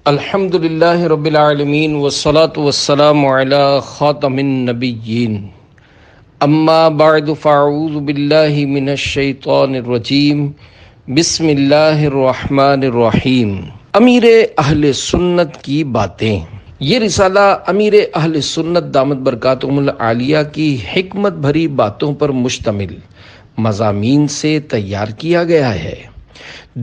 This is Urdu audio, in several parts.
الحمد للہ رب العالمین والصلاة والسلام علی خاتم النبیین اما بعد فاعوذ باللہ من الشیطان الرجیم بسم اللہ الرحمن الرحیم۔ امیر اہل سنت کی باتیں۔ یہ رسالہ امیر اہل سنت دامت برکاتہم العالیہ کی حکمت بھری باتوں پر مشتمل مضامین سے تیار کیا گیا ہے۔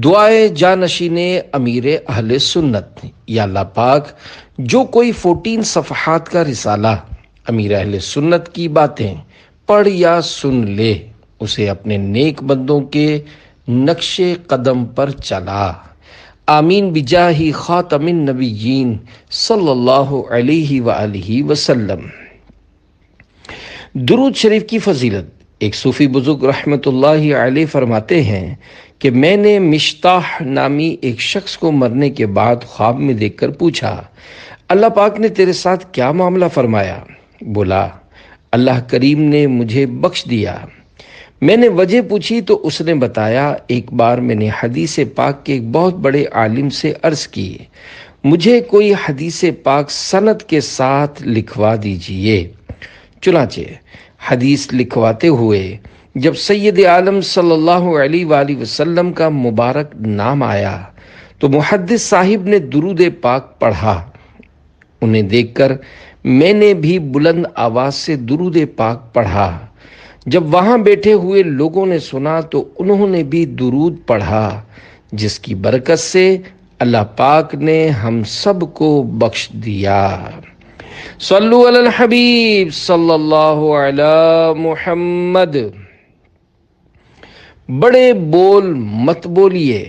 دعائے جانشین امیر اہل سنت۔ یا اللہ پاک جو کوئی 14 صفحات کا رسالہ امیر اہل سنت کی باتیں پڑھ یا سن لے، اسے اپنے نیک بندوں کے نقش قدم پر چلا۔ آمین بجاہ خاتم النبیین صلی اللہ علیہ وآلہ وسلم۔ درود شریف کی فضیلت۔ ایک صوفی بزرگ رحمت اللہ علیہ فرماتے ہیں کہ میں نے مشتاح نامی ایک شخص کو مرنے کے بعد خواب میں دیکھ کر پوچھا، اللہ پاک نے تیرے ساتھ کیا معاملہ فرمایا؟ بولا، اللہ کریم نے مجھے بخش دیا۔ میں نے وجہ پوچھی تو اس نے بتایا، ایک بار میں نے حدیث پاک کے ایک بہت بڑے عالم سے عرض کی، مجھے کوئی حدیث پاک سند کے ساتھ لکھوا دیجئے۔ چنانچہ حدیث لکھواتے ہوئے جب سید عالم صلی اللہ علیہ وآلہ وسلم کا مبارک نام آیا تو محدث صاحب نے درود پاک پڑھا۔ انہیں دیکھ کر میں نے بھی بلند آواز سے درود پاک پڑھا۔ جب وہاں بیٹھے ہوئے لوگوں نے سنا تو انہوں نے بھی درود پڑھا، جس کی برکت سے اللہ پاک نے ہم سب کو بخش دیا۔ صلو علی الحبیب صلی اللہ علی محمد۔ بڑے بول مت بولیے۔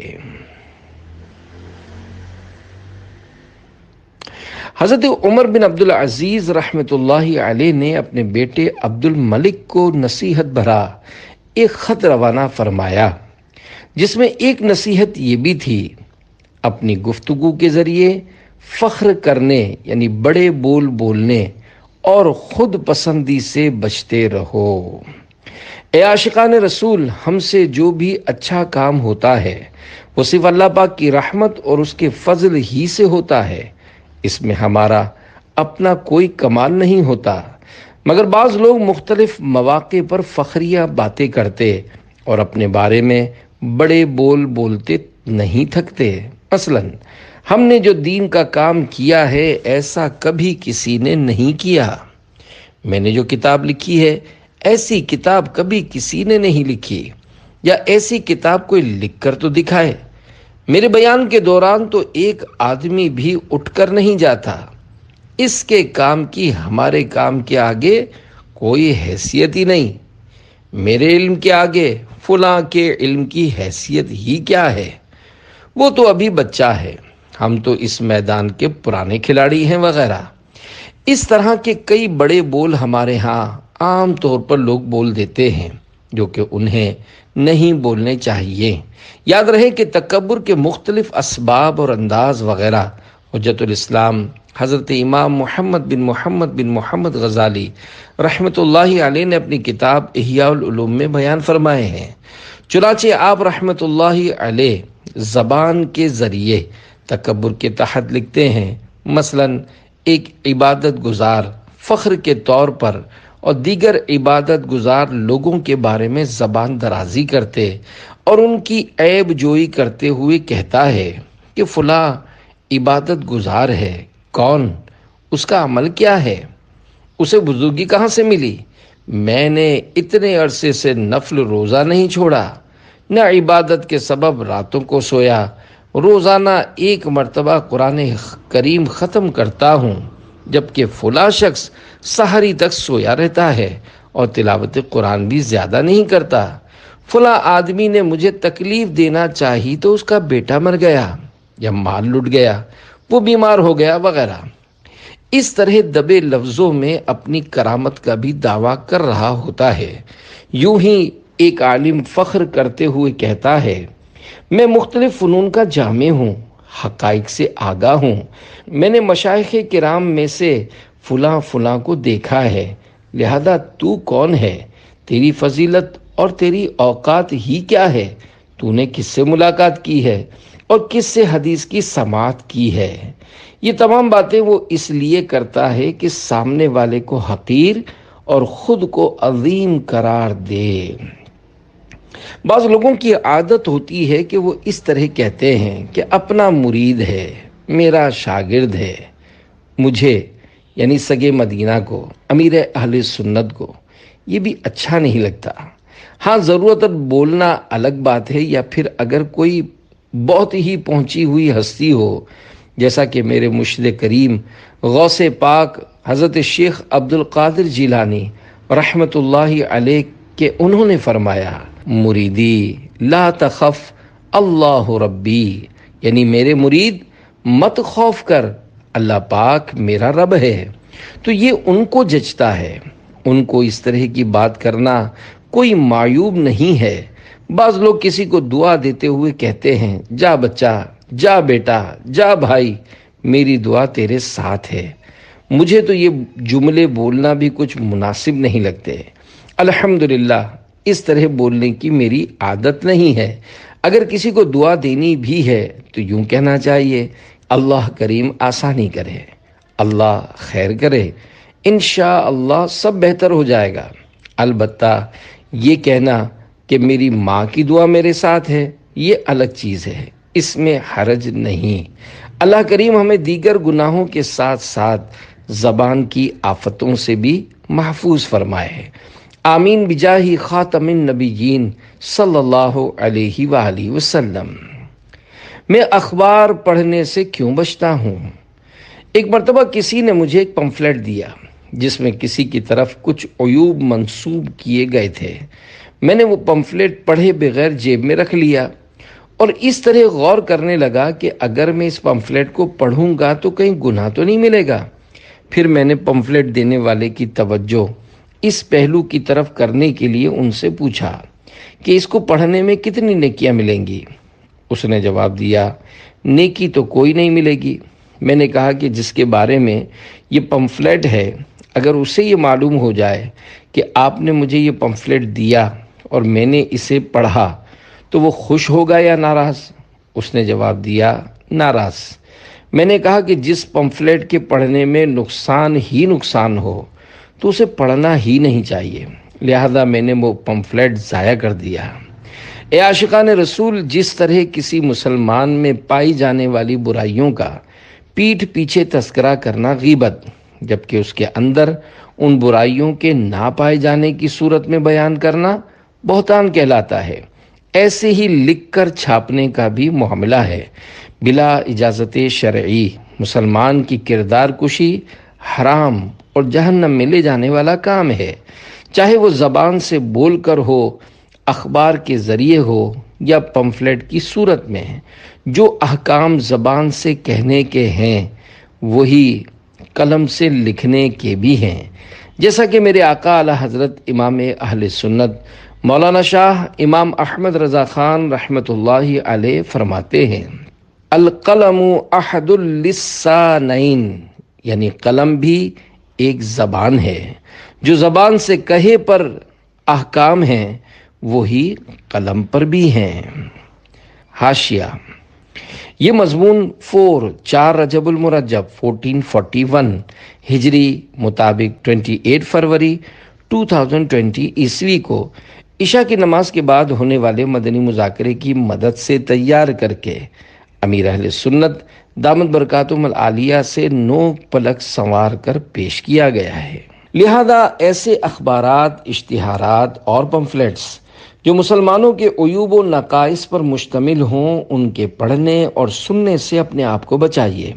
حضرت عمر بن عبدالعزیز رحمۃ اللہ علیہ نے اپنے بیٹے عبد الملک کو نصیحت بھرا ایک خط روانہ فرمایا، جس میں ایک نصیحت یہ بھی تھی، اپنی گفتگو کے ذریعے فخر کرنے یعنی بڑے بول بولنے اور خود پسندی سے بچتے رہو۔ اے عاشقان رسول، ہم سے جو بھی اچھا کام ہوتا ہے وہ صرف اللہ پاک کی رحمت اور اس کے فضل ہی سے ہوتا ہے، اس میں ہمارا اپنا کوئی کمال نہیں ہوتا، مگر بعض لوگ مختلف مواقع پر فخریہ باتیں کرتے اور اپنے بارے میں بڑے بول بولتے نہیں تھکتے۔ مثلاً ہم نے جو دین کا کام کیا ہے ایسا کبھی کسی نے نہیں کیا، میں نے جو کتاب لکھی ہے ایسی کتاب کبھی کسی نے نہیں لکھی، یا ایسی کتاب کوئی لکھ کر تو دکھائے۔ میرے بیان کے دوران تو ایک آدمی بھی اٹھ کر نہیں جاتا، اس کے کام کی ہمارے کام کے آگے کوئی حیثیت ہی نہیں۔ میرے علم کے آگے فلاں کے علم کی حیثیت ہی کیا ہے، وہ تو ابھی بچہ ہے، ہم تو اس میدان کے پرانے کھلاڑی ہیں وغیرہ۔ اس طرح کے کئی بڑے بول ہمارے ہاں عام طور پر لوگ بول دیتے ہیں، جو کہ انہیں نہیں بولنے چاہیے۔ یاد رہے کہ تکبر کے مختلف اسباب اور انداز وغیرہ حجت الاسلام حضرت امام محمد بن محمد غزالی رحمۃ اللہ علیہ نے اپنی کتاب احیاء العلوم میں بیان فرمائے ہیں۔ چنانچہ آپ رحمۃ اللہ علیہ زبان کے ذریعے تکبر کے تحت لکھتے ہیں، مثلاً ایک عبادت گزار فخر کے طور پر اور دیگر عبادت گزار لوگوں کے بارے میں زبان درازی کرتے اور ان کی عیب جوئی کرتے ہوئے کہتا ہے کہ فلاں عبادت گزار ہے، کون؟ اس کا عمل کیا ہے؟ اسے بزرگی کہاں سے ملی؟ میں نے اتنے عرصے سے نفل روزہ نہیں چھوڑا، نہ عبادت کے سبب راتوں کو سویا، روزانہ 1 مرتبہ قرآن کریم ختم کرتا ہوں، جبکہ فلاں شخص سحری تک سویا رہتا ہے اور تلاوت قرآن بھی زیادہ نہیں کرتا۔ فلاں آدمی نے مجھے تکلیف دینا چاہی تو اس کا بیٹا مر گیا یا مال لٹ گیا، وہ بیمار ہو گیا وغیرہ۔ اس طرح دبے لفظوں میں اپنی کرامت کا بھی دعویٰ کر رہا ہوتا ہے۔ یوں ہی ایک عالم فخر کرتے ہوئے کہتا ہے، میں مختلف فنون کا جامع ہوں، حقائق سے آگاہ ہوں، میں نے مشائخ کرام میں سے فلاں فلاں کو دیکھا ہے، لہذا تو کون ہے؟ تیری فضیلت اور تیری اوقات ہی کیا ہے؟ تو نے کس سے ملاقات کی ہے اور کس سے حدیث کی سماعت کی ہے۔ یہ تمام باتیں وہ اس لیے کرتا ہے کہ سامنے والے کو حقیر اور خود کو عظیم قرار دے۔ بعض لوگوں کی عادت ہوتی ہے کہ وہ اس طرح کہتے ہیں کہ اپنا مرید ہے، میرا شاگرد ہے، مجھے یعنی سگے مدینہ کو، امیر اہل سنت کو یہ بھی اچھا نہیں لگتا۔ ہاں ضرورت بولنا الگ بات ہے، یا پھر اگر کوئی بہت ہی پہنچی ہوئی ہستی ہو، جیسا کہ میرے مرشد کریم غوث پاک حضرت شیخ عبد القادر جیلانی رحمت اللہ علیہ کہ انہوں نے فرمایا، مریدی لا تخف اللہ ربی، یعنی میرے مرید مت خوف کر، اللہ پاک میرا رب ہے۔ تو یہ ان کو جچتا ہے، ان کو اس طرح کی بات کرنا کوئی معیوب نہیں ہے۔ بعض لوگ کسی کو دعا دیتے ہوئے کہتے ہیں، جا بچہ، جا بیٹا، جا بھائی، میری دعا تیرے ساتھ ہے۔ مجھے تو یہ جملے بولنا بھی کچھ مناسب نہیں لگتے۔ الحمدللہ اس طرح بولنے کی میری عادت نہیں ہے۔ اگر کسی کو دعا دینی بھی ہے تو یوں کہنا چاہیے، اللہ کریم آسانی کرے، اللہ خیر کرے، انشاءاللہ سب بہتر ہو جائے گا۔ البتہ یہ کہنا کہ میری ماں کی دعا میرے ساتھ ہے، یہ الگ چیز ہے، اس میں حرج نہیں۔ اللہ کریم ہمیں دیگر گناہوں کے ساتھ ساتھ زبان کی آفتوں سے بھی محفوظ فرمائے۔ آمین بجاہ خاتم النبیین صلی اللہ علیہ وآلہ وسلم۔ میں اخبار پڑھنے سے کیوں بچتا ہوں؟ ایک مرتبہ کسی نے مجھے ایک پمفلٹ دیا جس میں کسی کی طرف کچھ عیوب منسوب کیے گئے تھے۔ میں نے وہ پمفلٹ پڑھے بغیر جیب میں رکھ لیا اور اس طرح غور کرنے لگا کہ اگر میں اس پمفلٹ کو پڑھوں گا تو کہیں گناہ تو نہیں ملے گا۔ پھر میں نے پمفلٹ دینے والے کی توجہ اس پہلو کی طرف کرنے کے لیے ان سے پوچھا کہ اس کو پڑھنے میں کتنی نیکیاں ملیں گی؟ اس نے جواب دیا، نیکی تو کوئی نہیں ملے گی۔ میں نے کہا کہ جس کے بارے میں یہ پمفلٹ ہے، اگر اسے یہ معلوم ہو جائے کہ آپ نے مجھے یہ پمفلٹ دیا اور میں نے اسے پڑھا تو وہ خوش ہوگا یا ناراض؟ اس نے جواب دیا، ناراض۔ میں نے کہا کہ جس پمفلٹ کے پڑھنے میں نقصان ہی نقصان ہو تو اسے پڑھنا ہی نہیں چاہیے، لہذا میں نے وہ پمفلٹ ضائع کر دیا۔ اے عاشقان رسول، جس طرح کسی مسلمان میں پائی جانے والی برائیوں کا پیٹھ پیچھے تذکرہ کرنا غیبت، جبکہ اس کے اندر ان برائیوں کے نہ پائے جانے کی صورت میں بیان کرنا بہتان کہلاتا ہے، ایسے ہی لکھ کر چھاپنے کا بھی معاملہ ہے۔ بلا اجازت شرعی مسلمان کی کردار کشی حرام اور جہنم میں لے جانے والا کام ہے، چاہے وہ زبان سے بول کر ہو، اخبار کے ذریعے ہو یا پمفلٹ کی صورت میں۔ جو احکام زبان سے کہنے کے ہیں وہی قلم سے لکھنے کے بھی ہیں، جیسا کہ میرے آقا اعلی حضرت امام اہل سنت مولانا شاہ امام احمد رضا خان رحمۃ اللہ علیہ فرماتے ہیں، القلم احد اللسانین، یعنی قلم بھی ایک زبان ہے، جو زبان سے کہے پر احکام ہیں وہی قلم پر بھی ہیں۔ حاشیہ: یہ مضمون 4 رجب المرجب 1441 ہجری مطابق 28 فروری 2020 عیسوی کو عشاء کی نماز کے بعد ہونے والے مدنی مذاکرے کی مدد سے تیار کر کے امیر اہل سنت دامت برکاتہم العالیہ سے نوک پلک سنوار کر پیش کیا گیا ہے۔ لہذا ایسے اخبارات، اشتہارات اور پمفلٹس جو مسلمانوں کے عیوب و نقائص پر مشتمل ہوں، ان کے پڑھنے اور سننے سے اپنے آپ کو بچائیے۔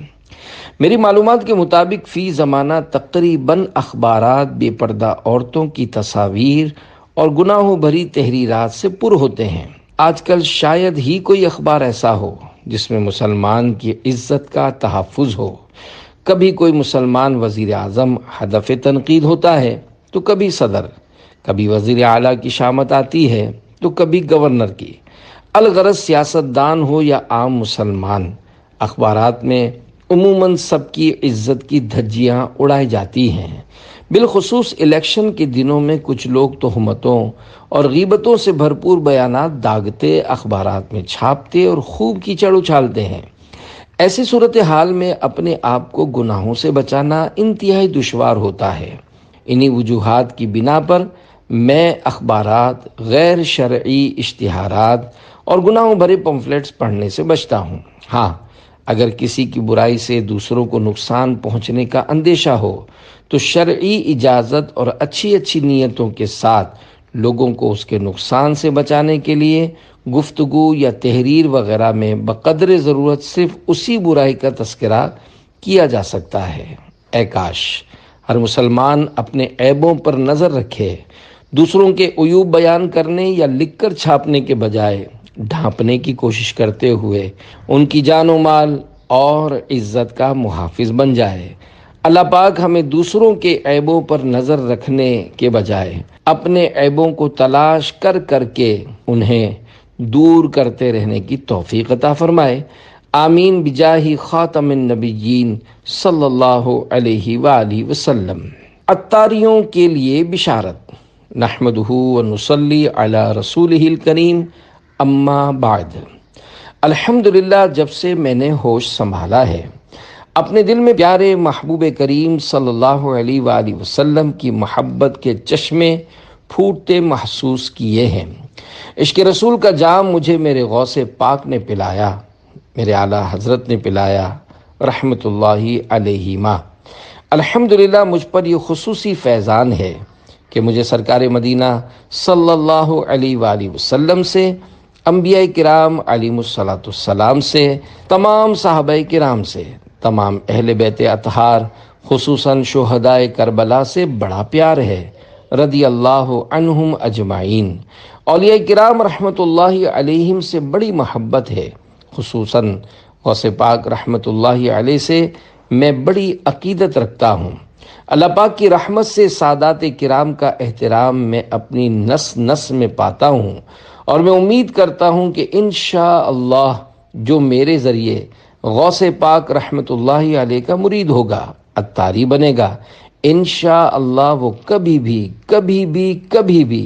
میری معلومات کے مطابق فی زمانہ تقریباً اخبارات بے پردہ عورتوں کی تصاویر اور گناہوں بھری تحریرات سے پر ہوتے ہیں۔ آج کل شاید ہی کوئی اخبار ایسا ہو جس میں مسلمان کی عزت کا تحفظ ہو۔ کبھی کوئی مسلمان وزیر اعظم ہدف تنقید ہوتا ہے تو کبھی صدر، کبھی وزیر اعلیٰ کی شامت آتی ہے تو کبھی گورنر کی۔ الغرض سیاست دان ہو یا عام مسلمان، اخبارات میں عموماً سب کی عزت کی دھجیاں اڑائی جاتی ہیں۔ بالخصوص الیکشن کے دنوں میں کچھ لوگ تہمتوں اور غیبتوں سے بھرپور بیانات داغتے، اخبارات میں چھاپتے اور خوب کیچڑ اچھالتے ہیں۔ ایسی صورتحال میں اپنے آپ کو گناہوں سے بچانا انتہائی دشوار ہوتا ہے۔ انہی وجوہات کی بنا پر میں اخبارات، غیر شرعی اشتہارات اور گناہوں بھرے پمفلیٹس پڑھنے سے بچتا ہوں۔ ہاں، اگر کسی کی برائی سے دوسروں کو نقصان پہنچنے کا اندیشہ ہو تو شرعی اجازت اور اچھی اچھی نیتوں کے ساتھ لوگوں کو اس کے نقصان سے بچانے کے لیے گفتگو یا تحریر وغیرہ میں بقدر ضرورت صرف اسی برائی کا تذکرہ کیا جا سکتا ہے۔ اے کاش ہر مسلمان اپنے عیبوں پر نظر رکھے، دوسروں کے عیوب بیان کرنے یا لکھ کر چھاپنے کے بجائے ڈھانپنے کی کوشش کرتے ہوئے ان کی جان و مال اور عزت کا محافظ بن جائے۔ اللہ پاک ہمیں دوسروں کے عیبوں پر نظر رکھنے کے بجائے اپنے عیبوں کو تلاش کر کر کے انہیں دور کرتے رہنے کی توفیق عطا فرمائے۔ آمین بجاہ خاتم النبیین صلی اللہ علیہ وآلہ وسلم۔ عطاریوں کے لیے بشارت۔ نحمدہ ونصلی علی رسولہ الکریم، اما بعد۔ الحمدللہ، جب سے میں نے ہوش سنبھالا ہے اپنے دل میں پیارے محبوب کریم صلی اللہ علیہ وآلہ وسلم کی محبت کے چشمے پھوٹتے محسوس کیے ہیں۔ عشق رسول کا جام مجھے میرے غوث پاک نے پلایا، میرے اعلیٰ حضرت نے پلایا رحمت اللہ علیہما۔ الحمدللہ، مجھ پر یہ خصوصی فیضان ہے کہ مجھے سرکار مدینہ صلی اللہ علیہ وآلہ وسلم سے، انبیاء کرام علیہم الصلاۃ والسلام سے، تمام صحابہ کرام سے، تمام اہل بیت اطہار خصوصاً شہدائے کربلا سے بڑا پیار ہے، رضی اللہ عنہم اجمعین۔ اولیاء کرام رحمت اللہ علیہم سے بڑی محبت ہے، خصوصاً غوث پاک رحمت اللہ علیہ سے میں بڑی عقیدت رکھتا ہوں۔ اللہ پاک کی رحمت سے سادات کرام کا احترام میں اپنی نس نس میں پاتا ہوں، اور میں امید کرتا ہوں کہ انشاءاللہ جو میرے ذریعے غوث پاک رحمت اللہ علیہ کا مرید ہوگا، عطاری بنے گا، انشاءاللہ وہ کبھی بھی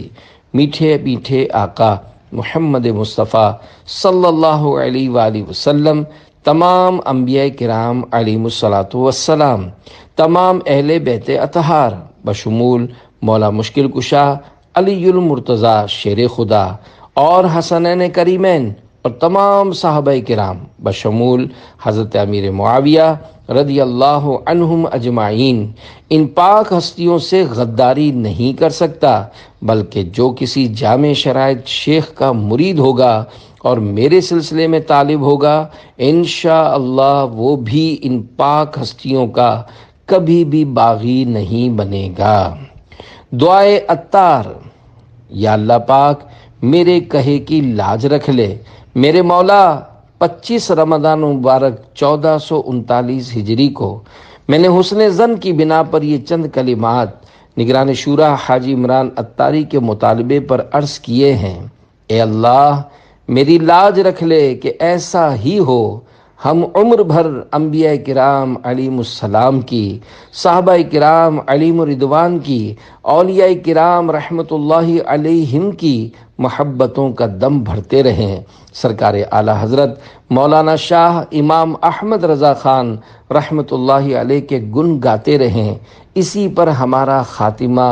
میٹھے میٹھے آقا محمد مصطفیٰ صلی اللہ علیہ وآلہ وسلم، تمام انبیاء کرام علیہم الصلاۃ والسلام، تمام اہل بیت اطہار بشمول مولا مشکل کشا علی المرتضیٰ شیر خدا اور حسنین کریمین اور تمام صحابہ کرام بشمول حضرت امیر معاویہ رضی اللہ عنہم اجمعین، ان پاک ہستیوں سے غداری نہیں کر سکتا، بلکہ جو کسی جامع شرائط شیخ کا مرید ہوگا اور میرے سلسلے میں طالب ہوگا، انشاءاللہ وہ بھی ان پاک ہستیوں کا کبھی بھی باغی نہیں بنے گا۔ دعائے عطار۔ یا اللہ پاک میرے کہے کی لاج رکھ لے، میرے مولا 25 رمضان مبارک 1439 ہجری کو میں نے حسن ظن کی بنا پر یہ چند کلمات نگران شورا حاجی عمران عطاری کے مطالبے پر عرض کیے ہیں۔ اے اللہ میری لاج رکھ لے کہ ایسا ہی ہو، ہم عمر بھر انبیاء کرام علیہم السلام کی، صحابہ کرام علیہم رضوان کی، اولیاء کرام رحمت اللہ علیہم کی محبتوں کا دم بھرتے رہیں، سرکار اعلیٰ حضرت مولانا شاہ امام احمد رضا خان رحمت اللہ علیہ کے گن گاتے رہیں، اسی پر ہمارا خاتمہ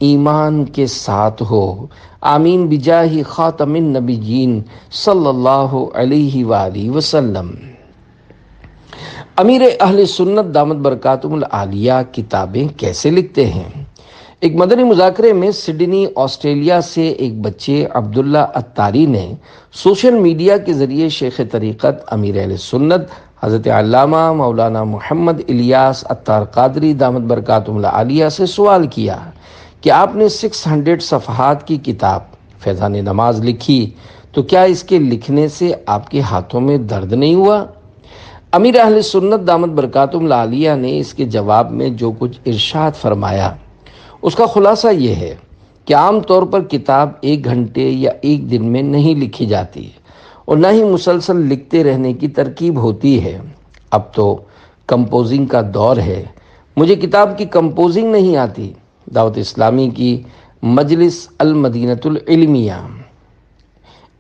ایمان کے ساتھ ہو۔ آمین بجاہ خاتم النبیین صلی اللہ علیہ وآلہ وسلم۔ امیر اہل سنت دامت برکاتہم العالیہ کتابیں کیسے لکھتے ہیں؟ ایک مدنی مذاکرے میں سڈنی آسٹریلیا سے ایک بچے عبداللہ عطاری نے سوشل میڈیا کے ذریعے شیخ طریقت امیر اہل سنت حضرت علامہ مولانا محمد الیاس عطار قادری دامت برکاتہم العالیہ سے سوال کیا کہ آپ نے 600 صفحات کی کتاب فیضان نماز لکھی تو کیا اس کے لکھنے سے آپ کے ہاتھوں میں درد نہیں ہوا؟ امیر اہل سنت دامت برکاتہم العالیہ نے اس کے جواب میں جو کچھ ارشاد فرمایا اس کا خلاصہ یہ ہے کہ عام طور پر کتاب 1 گھنٹے یا 1 دن میں نہیں لکھی جاتی اور نہ ہی مسلسل لکھتے رہنے کی ترکیب ہوتی ہے۔ اب تو کمپوزنگ کا دور ہے، مجھے کتاب کی کمپوزنگ نہیں آتی۔ دعوت اسلامی کی مجلس المدینۃ العلمیہ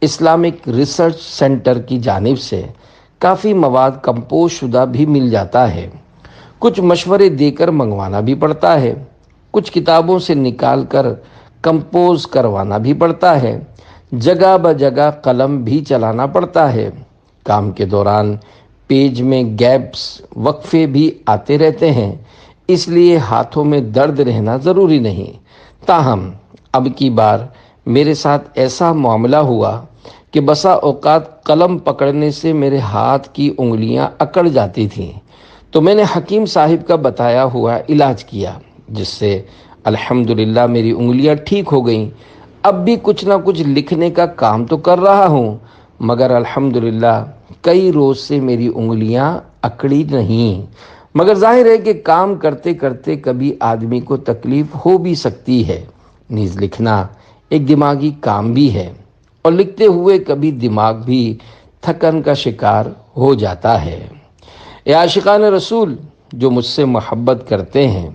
اسلامک ریسرچ سینٹر کی جانب سے کافی مواد کمپوز شدہ بھی مل جاتا ہے۔ کچھ مشورے دے کر منگوانا بھی پڑتا ہے، کچھ کتابوں سے نکال کر کمپوز کروانا بھی پڑتا ہے، جگہ بجگہ قلم بھی چلانا پڑتا ہے۔ کام کے دوران پیج میں گیپس، وقفے بھی آتے رہتے ہیں، اس لیے ہاتھوں میں درد رہنا ضروری نہیں۔ تاہم اب کی بار میرے ساتھ ایسا معاملہ ہوا کہ بسا اوقات قلم پکڑنے سے میرے ہاتھ کی انگلیاں اکڑ جاتی تھیں، تو میں نے حکیم صاحب کا بتایا ہوا علاج کیا، جس سے الحمدللہ میری انگلیاں ٹھیک ہو گئیں۔ اب بھی کچھ نہ کچھ لکھنے کا کام تو کر رہا ہوں، مگر الحمدللہ کئی روز سے میری انگلیاں اکڑی نہیں۔ مگر ظاہر ہے کہ کام کرتے کرتے کبھی آدمی کو تکلیف ہو بھی سکتی ہے، نیز لکھنا ایک دماغی کام بھی ہے، اور لکھتے ہوئے کبھی دماغ بھی تھکن کا شکار ہو جاتا ہے۔ اے عاشقان رسول جو مجھ سے محبت کرتے ہیں،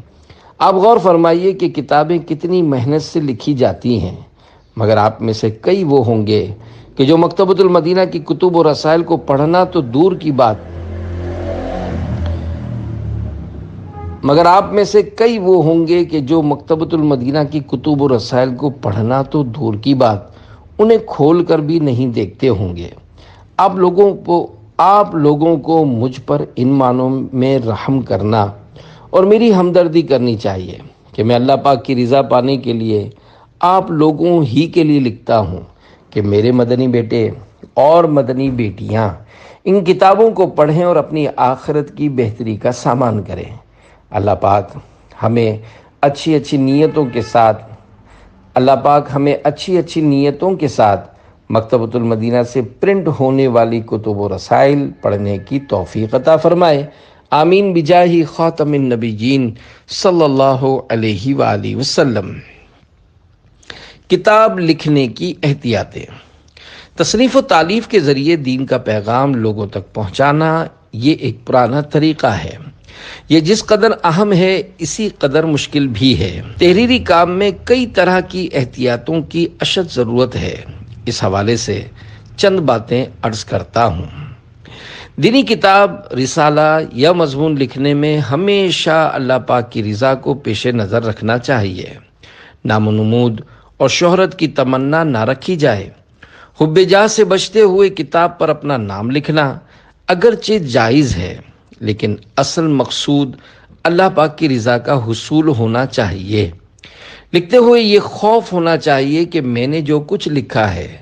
آپ غور فرمائیے کہ کتابیں کتنی محنت سے لکھی جاتی ہیں، مگر آپ میں سے کئی وہ ہوں گے کہ جو مکتبۃ المدینہ کی کتب و رسائل کو پڑھنا تو دور کی بات مگر آپ میں سے کئی وہ ہوں گے کہ جو مکتبۃ المدینہ کی کتب و رسائل کو پڑھنا تو دور کی بات انہیں کھول کر بھی نہیں دیکھتے ہوں گے۔ آپ لوگوں کو مجھ پر ان معنوں میں رحم کرنا اور میری ہمدردی کرنی چاہیے کہ میں اللہ پاک کی رضا پانے کے لیے آپ لوگوں ہی کے لیے لکھتا ہوں کہ میرے مدنی بیٹے اور مدنی بیٹیاں ان کتابوں کو پڑھیں اور اپنی آخرت کی بہتری کا سامان کریں۔ اللہ پاک ہمیں اچھی نیتوں کے ساتھ مکتبۃ المدینہ سے پرنٹ ہونے والی کتب و رسائل پڑھنے کی توفیق عطا فرمائے۔ آمین بجاہ خاتم النبیین صلی اللہ علیہ وآلہ وسلم۔ کتاب لکھنے کی احتیاطیں۔ تصنیف و تالیف کے ذریعے دین کا پیغام لوگوں تک پہنچانا یہ ایک پرانا طریقہ ہے۔ یہ جس قدر اہم ہے اسی قدر مشکل بھی ہے۔ تحریری کام میں کئی طرح کی احتیاطوں کی اشد ضرورت ہے۔ اس حوالے سے چند باتیں عرض کرتا ہوں۔ دینی کتاب، رسالہ یا مضمون لکھنے میں ہمیشہ اللہ پاک کی رضا کو پیش نظر رکھنا چاہیے۔ نام و نمود اور شہرت کی تمنا نہ رکھی جائے۔ حب جاہ سے بچتے ہوئے کتاب پر اپنا نام لکھنا اگرچہ جائز ہے، لیکن اصل مقصود اللہ پاک کی رضا کا حصول ہونا چاہیے۔ لکھتے ہوئے یہ خوف ہونا چاہیے کہ میں نے جو کچھ لکھا ہے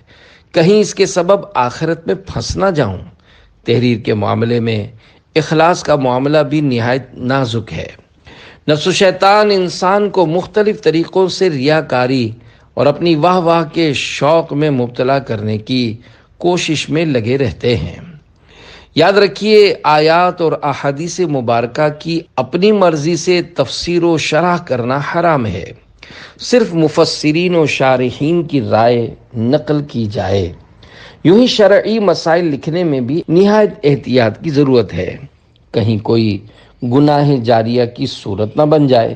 کہیں اس کے سبب آخرت میں پھنس نہ جاؤں۔ تحریر کے معاملے میں اخلاص کا معاملہ بھی نہایت نازک ہے۔ نفس و شیطان انسان کو مختلف طریقوں سے ریاکاری اور اپنی واہ واہ کے شوق میں مبتلا کرنے کی کوشش میں لگے رہتے ہیں۔ یاد رکھیے، آیات اور احادیث مبارکہ کی اپنی مرضی سے تفسیر و شرح کرنا حرام ہے۔ صرف مفسرین و شارحین کی رائے نقل کی جائے۔ یوں ہی شرعی مسائل لکھنے میں بھی نہایت احتیاط کی ضرورت ہے، کہیں کوئی گناہ جاریہ کی صورت نہ بن جائے۔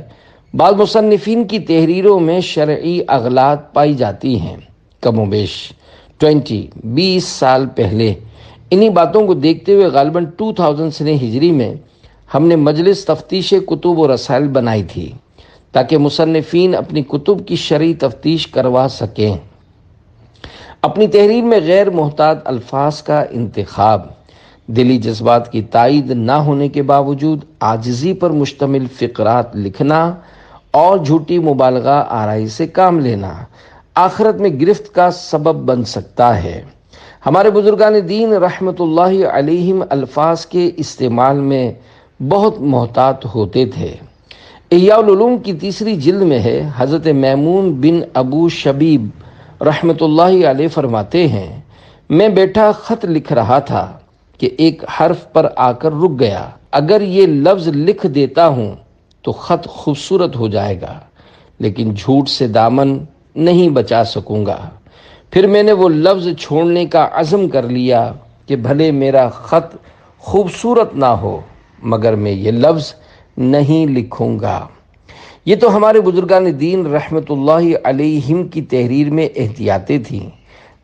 بعض مصنفین کی تحریروں میں شرعی اغلاط پائی جاتی ہیں۔ کم و بیش 20 سال پہلے انہی باتوں کو دیکھتے ہوئے غالباً 2000 سنہ ہجری میں ہم نے مجلس تفتیش کتب و رسائل بنائی تھی تاکہ مصنفین اپنی کتب کی شرعی تفتیش کروا سکیں۔ اپنی تحریر میں غیر محتاط الفاظ کا انتخاب، دلی جذبات کی تائید نہ ہونے کے باوجود عاجزی پر مشتمل فقرات لکھنا اور جھوٹی مبالغہ آرائی سے کام لینا آخرت میں گرفت کا سبب بن سکتا ہے۔ ہمارے بزرگان دین رحمت اللہ علیہم الفاظ کے استعمال میں بہت محتاط ہوتے تھے۔ احیاء العلوم کی 3 جلد میں ہے، حضرت میمون بن ابو شبیب رحمت اللہ علیہ فرماتے ہیں، میں بیٹھا خط لکھ رہا تھا کہ ایک حرف پر آ کر رک گیا۔ اگر یہ لفظ لکھ دیتا ہوں تو خط خوبصورت ہو جائے گا، لیکن جھوٹ سے دامن نہیں بچا سکوں گا۔ پھر میں نے وہ لفظ چھوڑنے کا عزم کر لیا کہ بھلے میرا خط خوبصورت نہ ہو، مگر میں یہ لفظ نہیں لکھوں گا۔ یہ تو ہمارے بزرگان دین رحمت اللہ علیہم کی تحریر میں احتیاطیں تھیں،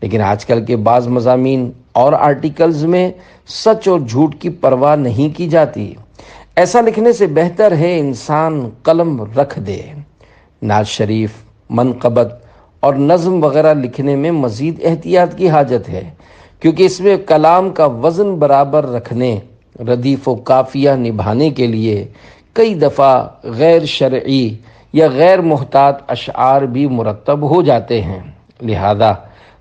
لیکن آج کل کے بعض مضامین اور آرٹیکلز میں سچ اور جھوٹ کی پرواہ نہیں کی جاتی۔ ایسا لکھنے سے بہتر ہے انسان قلم رکھ دے۔ نعت شریف، منقبت اور نظم وغیرہ لکھنے میں مزید احتیاط کی حاجت ہے، کیونکہ اس میں کلام کا وزن برابر رکھنے، ردیف و قافیہ نبھانے کے لیے کئی دفعہ غیر شرعی یا غیر محتاط اشعار بھی مرتب ہو جاتے ہیں۔ لہذا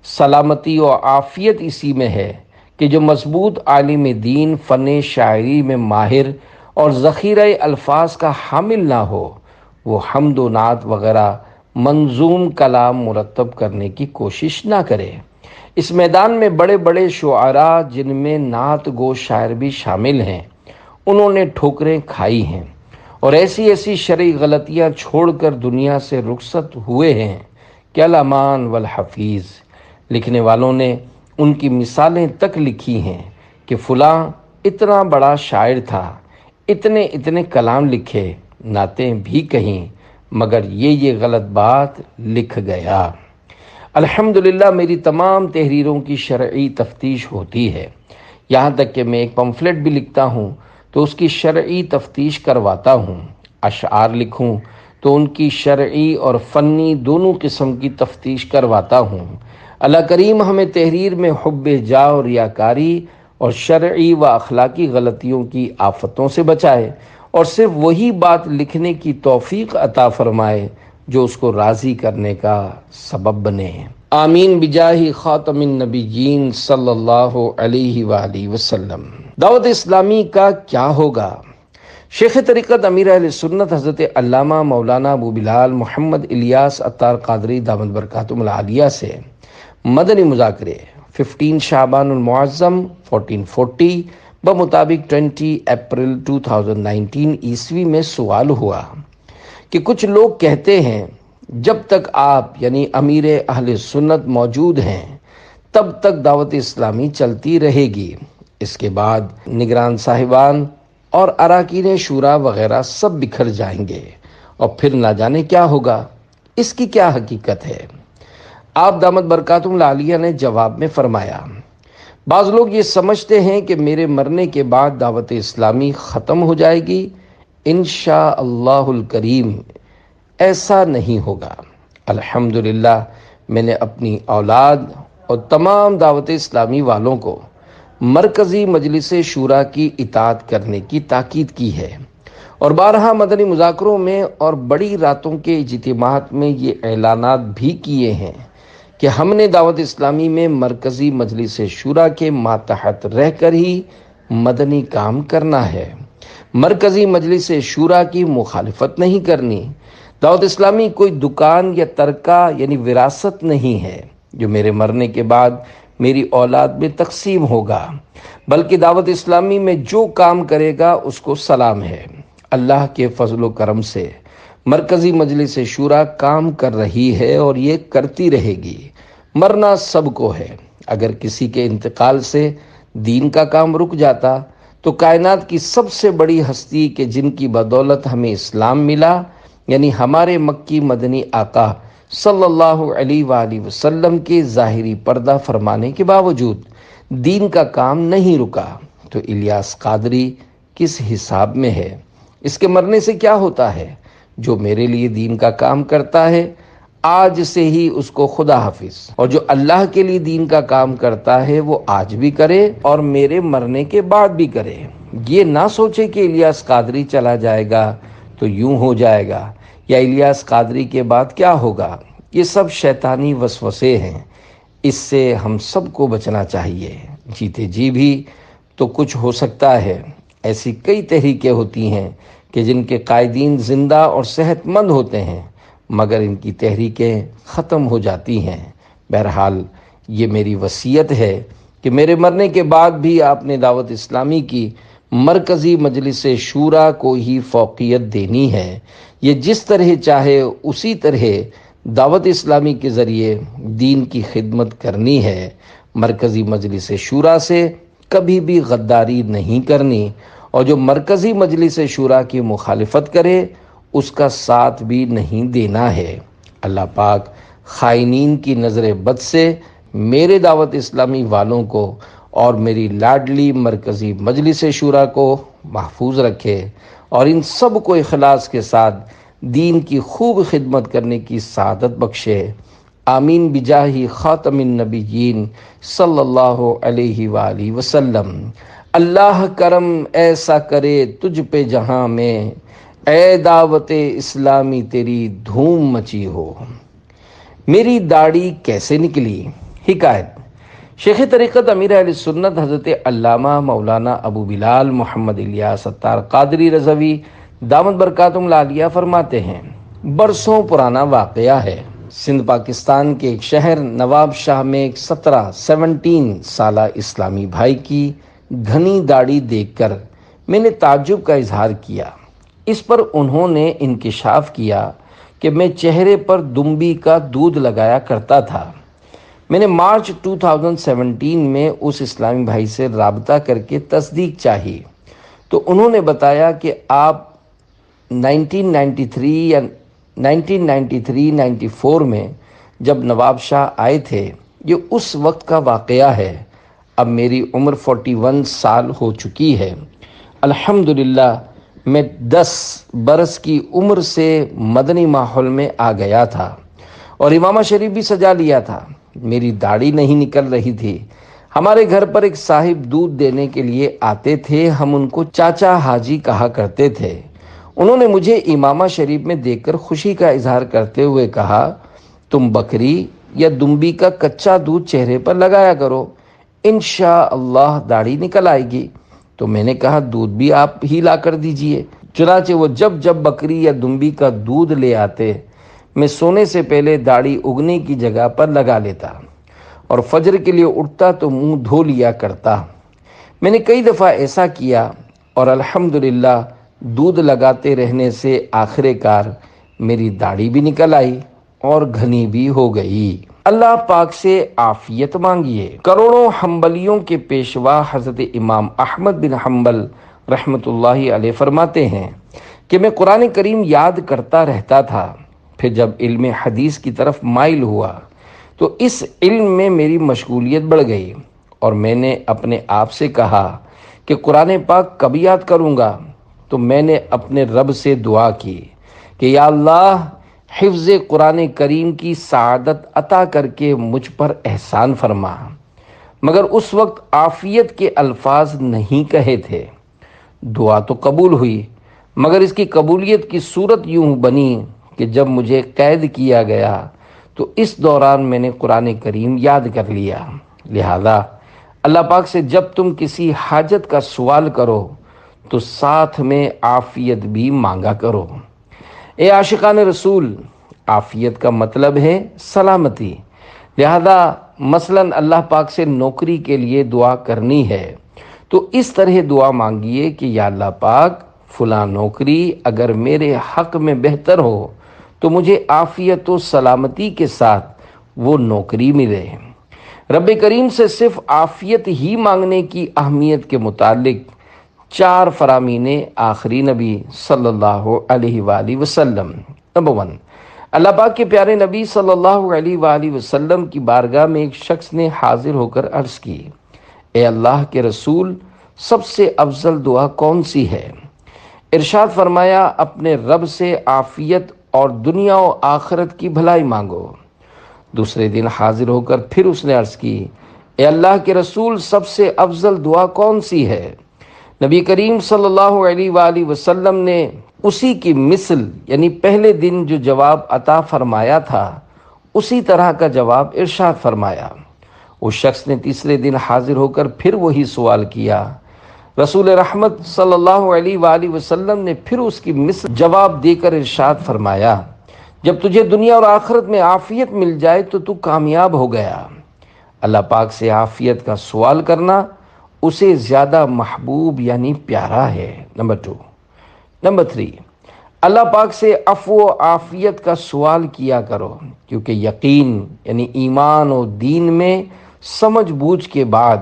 سلامتی و عافیت اسی میں ہے کہ جو مضبوط عالم دین فن شاعری میں ماہر اور ذخیرہ الفاظ کا حامل نہ ہو، وہ حمد و نعت وغیرہ منظوم کلام مرتب کرنے کی کوشش نہ کرے۔ اس میدان میں بڑے بڑے شعراء، جن میں نعت گو شاعر بھی شامل ہیں، انہوں نے ٹھوکریں کھائی ہیں اور ایسی ایسی شرعی غلطیاں چھوڑ کر دنیا سے رخصت ہوئے ہیں کہ الامان والحفیظ۔ لکھنے والوں نے ان کی مثالیں تک لکھی ہیں کہ فلاں اتنا بڑا شاعر تھا، اتنے کلام لکھے، نعتیں بھی کہیں، مگر یہ غلط بات لکھ گیا۔ الحمدللہ میری تمام تحریروں کی شرعی تفتیش ہوتی ہے، یہاں تک کہ میں ایک پمفلٹ بھی لکھتا ہوں تو اس کی شرعی تفتیش کرواتا ہوں۔ اشعار لکھوں تو ان کی شرعی اور فنی دونوں قسم کی تفتیش کرواتا ہوں۔ اللہ کریم ہمیں تحریر میں حب جاہ اور ریاکاری اور شرعی و اخلاقی غلطیوں کی آفتوں سے بچائے اور صرف وہی بات لکھنے کی توفیق عطا فرمائے جو اس کو راضی کرنے کا سبب بنے۔ آمین بجاہ خاتم النبیین صلی اللہ علیہ وآلہ وسلم۔ دعوت اسلامی کا کیا ہوگا؟ شیخ طریقت امیر اہل سنت حضرت علامہ مولانا ابو بلال محمد الیاس عطار قادری دامت برکاتہم العالیہ سے مدنی مذاکرے 15 شعبان المعظم 1440 بمطابق 20 اپریل 2019 عیسوی میں سوال ہوا کہ کچھ لوگ کہتے ہیں جب تک آپ یعنی امیر اہل سنت موجود ہیں تب تک دعوت اسلامی چلتی رہے گی، اس کے بعد نگران صاحبان اور اراکین شورا وغیرہ سب بکھر جائیں گے اور پھر نہ جانے کیا ہوگا، اس کی کیا حقیقت ہے؟ آپ دامت برکاتہم العالیہ نے جواب میں فرمایا، بعض لوگ یہ سمجھتے ہیں کہ میرے مرنے کے بعد دعوت اسلامی ختم ہو جائے گی، انشاءاللہ الکریم ایسا نہیں ہوگا۔ الحمدللہ میں نے اپنی اولاد اور تمام دعوت اسلامی والوں کو مرکزی مجلس شورا کی اطاعت کرنے کی تاکید کی ہے اور بارہا مدنی مذاکروں میں اور بڑی راتوں کے اجتماعات میں یہ اعلانات بھی کیے ہیں کہ ہم نے دعوت اسلامی میں مرکزی مجلس شورا کے ماتحت رہ کر ہی مدنی کام کرنا ہے، مرکزی مجلس شورا کی مخالفت نہیں کرنی۔ دعوت اسلامی کوئی دکان یا ترکہ یعنی وراثت نہیں ہے جو میرے مرنے کے بعد میری اولاد میں تقسیم ہوگا، بلکہ دعوت اسلامی میں جو کام کرے گا اس کو سلام ہے۔ اللہ کے فضل و کرم سے مرکزی مجلس شورا کام کر رہی ہے اور یہ کرتی رہے گی۔ مرنا سب کو ہے، اگر کسی کے انتقال سے دین کا کام رک جاتا تو کائنات کی سب سے بڑی ہستی کہ جن کی بدولت ہمیں اسلام ملا یعنی ہمارے مکی مدنی آقا صلی اللہ علیہ وآلہ وسلم کے ظاہری پردہ فرمانے کے باوجود دین کا کام نہیں رکا، تو الیاس قادری کس حساب میں ہے؟ اس کے مرنے سے کیا ہوتا ہے؟ جو میرے لیے دین کا کام کرتا ہے آج سے ہی اس کو خدا حافظ، اور جو اللہ کے لیے دین کا کام کرتا ہے وہ آج بھی کرے اور میرے مرنے کے بعد بھی کرے۔ یہ نہ سوچے کہ الیاس قادری چلا جائے گا تو یوں ہو جائے گا یا الیاس قادری کے بعد کیا ہوگا، یہ سب شیطانی وسوسے ہیں، اس سے ہم سب کو بچنا چاہیے۔ جیتے جی بھی تو کچھ ہو سکتا ہے، ایسی کئی تحریکیں ہوتی ہیں کہ جن کے قائدین زندہ اور صحت مند ہوتے ہیں مگر ان کی تحریکیں ختم ہو جاتی ہیں۔ بہرحال یہ میری وصیت ہے کہ میرے مرنے کے بعد بھی آپ نے دعوت اسلامی کی مرکزی مجلس شورا کو ہی فوقیت دینی ہے، یہ جس طرح چاہے اسی طرح دعوت اسلامی کے ذریعے دین کی خدمت کرنی ہے، مرکزی مجلس شورا سے کبھی بھی غداری نہیں کرنی اور جو مرکزی مجلس شورا کی مخالفت کرے اس کا ساتھ بھی نہیں دینا ہے۔ اللہ پاک خائنین کی نظر بد سے میرے دعوت اسلامی والوں کو اور میری لاڈلی مرکزی مجلس شورا کو محفوظ رکھے اور ان سب کو اخلاص کے ساتھ دین کی خوب خدمت کرنے کی سعادت بخشے۔ آمین بجاہ خاتم النبیین صلی اللہ علیہ وآلہ وسلم۔ اللہ کرم ایسا کرے تجھ پہ جہاں میں، اے دعوت اسلامی تیری دھوم مچی ہو۔ میری داڑھی کیسے نکلی؟ حکایت۔ شیخ طریقت امیر اہل سنت حضرت علامہ مولانا ابو بلال محمد الیاس اتار قادری رضوی دامت برکاتہم العالیہ فرماتے ہیں، برسوں پرانا واقعہ ہے۔ سندھ پاکستان کے ایک شہر نواب شاہ میں ایک 17 سالہ اسلامی بھائی کی گھنی داڑھی دیکھ کر میں نے تعجب کا اظہار کیا۔ اس پر انہوں نے انکشاف کیا کہ میں چہرے پر دمبی کا دودھ لگایا کرتا تھا۔ میں نے مارچ 2017 میں اس اسلامی بھائی سے رابطہ کر کے تصدیق چاہی تو انہوں نے بتایا کہ آپ 1993 میں جب نواب شاہ آئے تھے، یہ اس وقت کا واقعہ ہے۔ اب میری عمر 41 سال ہو چکی ہے۔ الحمدللہ میں 10 برس کی عمر سے مدنی ماحول میں آ گیا تھا اور امامہ شریف بھی سجا لیا تھا۔ میری داڑھی نہیں نکل رہی تھی۔ ہمارے گھر پر ایک صاحب دودھ دینے کے لیے آتے تھے، ہم ان کو چاچا حاجی کہا کرتے تھے۔ انہوں نے مجھے امامہ شریف میں دیکھ کر خوشی کا اظہار کرتے ہوئے کہا، تم بکری یا دمبی کا کچا دودھ چہرے پر لگایا کرو، انشاءاللہ داڑھی نکل آئے گی۔ تو میں نے کہا دودھ بھی آپ ہی لا کر دیجئے۔ چنانچہ وہ جب بکری یا دمبی کا دودھ لے آتے، میں سونے سے پہلے داڑھی اگنے کی جگہ پر لگا لیتا اور فجر کے لیے اٹھتا تو منہ دھو لیا کرتا۔ میں نے کئی دفعہ ایسا کیا اور الحمدللہ دودھ لگاتے رہنے سے آخر کار میری داڑھی بھی نکل آئی اور گھنی بھی ہو گئی۔ اللہ پاک سے عافیت مانگیے۔ کروڑوں حنبلیوں کے پیشوا حضرت امام احمد بن حنبل رحمۃ اللہ علیہ فرماتے ہیں کہ میں قرآن کریم یاد کرتا رہتا تھا، پھر جب علم حدیث کی طرف مائل ہوا تو اس علم میں میری مشغولیت بڑھ گئی اور میں نے اپنے آپ سے کہا کہ قرآن پاک کب یاد کروں گا؟ تو میں نے اپنے رب سے دعا کی کہ یا اللہ حفظ قرآن کریم کی سعادت عطا کر کے مجھ پر احسان فرما، مگر اس وقت عافیت کے الفاظ نہیں کہے تھے۔ دعا تو قبول ہوئی، مگر اس کی قبولیت کی صورت یوں بنی کہ جب مجھے قید کیا گیا تو اس دوران میں نے قرآن کریم یاد کر لیا۔ لہذا اللہ پاک سے جب تم کسی حاجت کا سوال کرو تو ساتھ میں عافیت بھی مانگا کرو۔ اے عاشقان رسول، عافیت کا مطلب ہے سلامتی۔ لہذا مثلاً اللہ پاک سے نوکری کے لیے دعا کرنی ہے تو اس طرح دعا مانگیے کہ یا اللہ پاک فلاں نوکری اگر میرے حق میں بہتر ہو تو مجھے عافیت و سلامتی کے ساتھ وہ نوکری ملے۔ رب کریم سے صرف عافیت ہی مانگنے کی اہمیت کے متعلق 4 فرامین آخری نبی صلی اللہ علیہ وآلہ وسلم۔ نمبر 1، اللہ پاک کے پیارے نبی صلی اللہ علیہ وآلہ وسلم کی بارگاہ میں ایک شخص نے حاضر ہو کر عرض کی، اے اللہ کے رسول، سب سے افضل دعا کون سی ہے؟ ارشاد فرمایا، اپنے رب سے عافیت اور دنیا و آخرت کی بھلائی مانگو۔ دوسرے دن حاضر ہو کر پھر اس نے عرض کی، اے اللہ کے رسول، سب سے افضل دعا کون سی ہے؟ نبی کریم صلی اللہ علیہ وآلہ وسلم نے اسی کی مثل یعنی پہلے دن جو جواب عطا فرمایا تھا اسی طرح کا جواب ارشاد فرمایا۔ اس شخص نے تیسرے دن حاضر ہو کر پھر وہی سوال کیا۔ رسول رحمت صلی اللہ علیہ وآلہ وسلم نے پھر اس کی مثل جواب دے کر ارشاد فرمایا، جب تجھے دنیا اور آخرت میں عافیت مل جائے تو کامیاب ہو گیا۔ اللہ پاک سے عافیت کا سوال کرنا اسے زیادہ محبوب یعنی پیارا ہے۔ نمبر 3، اللہ پاک سے عفو و عافیت کا سوال کیا کرو، کیونکہ یقین یعنی ایمان و دین میں سمجھ بوجھ کے بعد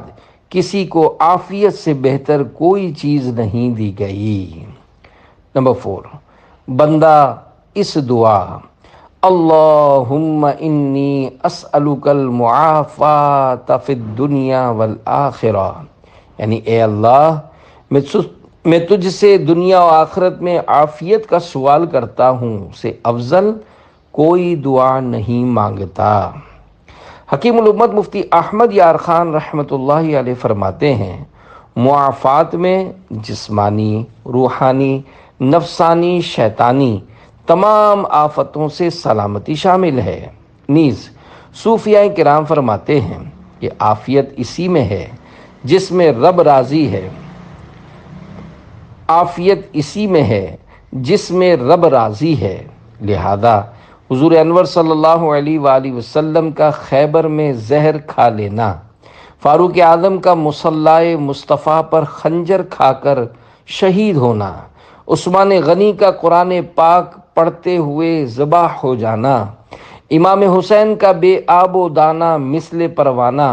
کسی کو عافیت سے بہتر کوئی چیز نہیں دی گئی۔ نمبر 4، بندہ اس دعا اللہم انی اسألک المعافات فی الدنیا والآخرہ، یعنی اے اللہ میں تجھ سے دنیا و آخرت میں عافیت کا سوال کرتا ہوں سے افضل کوئی دعا نہیں مانگتا۔ حکیم الامت مفتی احمد یار خان رحمۃ اللہ علیہ فرماتے ہیں، معافات میں جسمانی، روحانی، نفسانی، شیطانی تمام آفتوں سے سلامتی شامل ہے۔ نیز صوفیاء کرام فرماتے ہیں کہ عافیت اسی میں ہے جس میں رب راضی ہے، عافیت اسی میں ہے جس میں رب راضی ہے۔ لہذا حضور انور صلی اللہ علیہ وآلہ وسلم کا خیبر میں زہر کھا لینا، فاروق اعظم کا مصلی مصطفیٰ پر خنجر کھا کر شہید ہونا، عثمان غنی کا قرآن پاک پڑھتے ہوئے ذبح ہو جانا، امام حسین کا بے آب و دانہ مثل پروانہ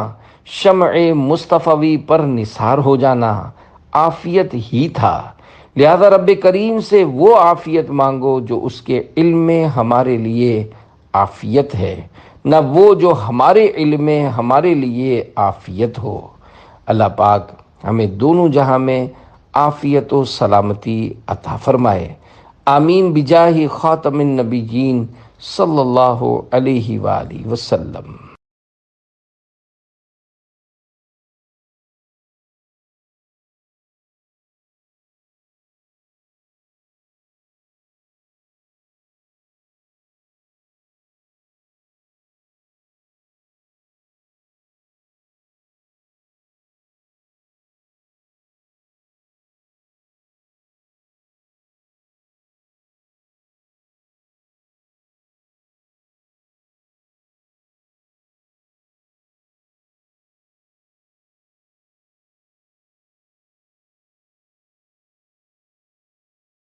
شمع مصطفی پر نثار ہو جانا عافیت ہی تھا۔ لہذا رب کریم سے وہ عافیت مانگو جو اس کے علم میں ہمارے لیے عافیت ہے، نہ وہ جو ہمارے علم میں ہمارے لیے عافیت ہو۔ اللہ پاک ہمیں دونوں جہاں میں عافیت و سلامتی عطا فرمائے، آمین بجاہ خاتم النبیین صلی اللہ علیہ وآلہ وسلم۔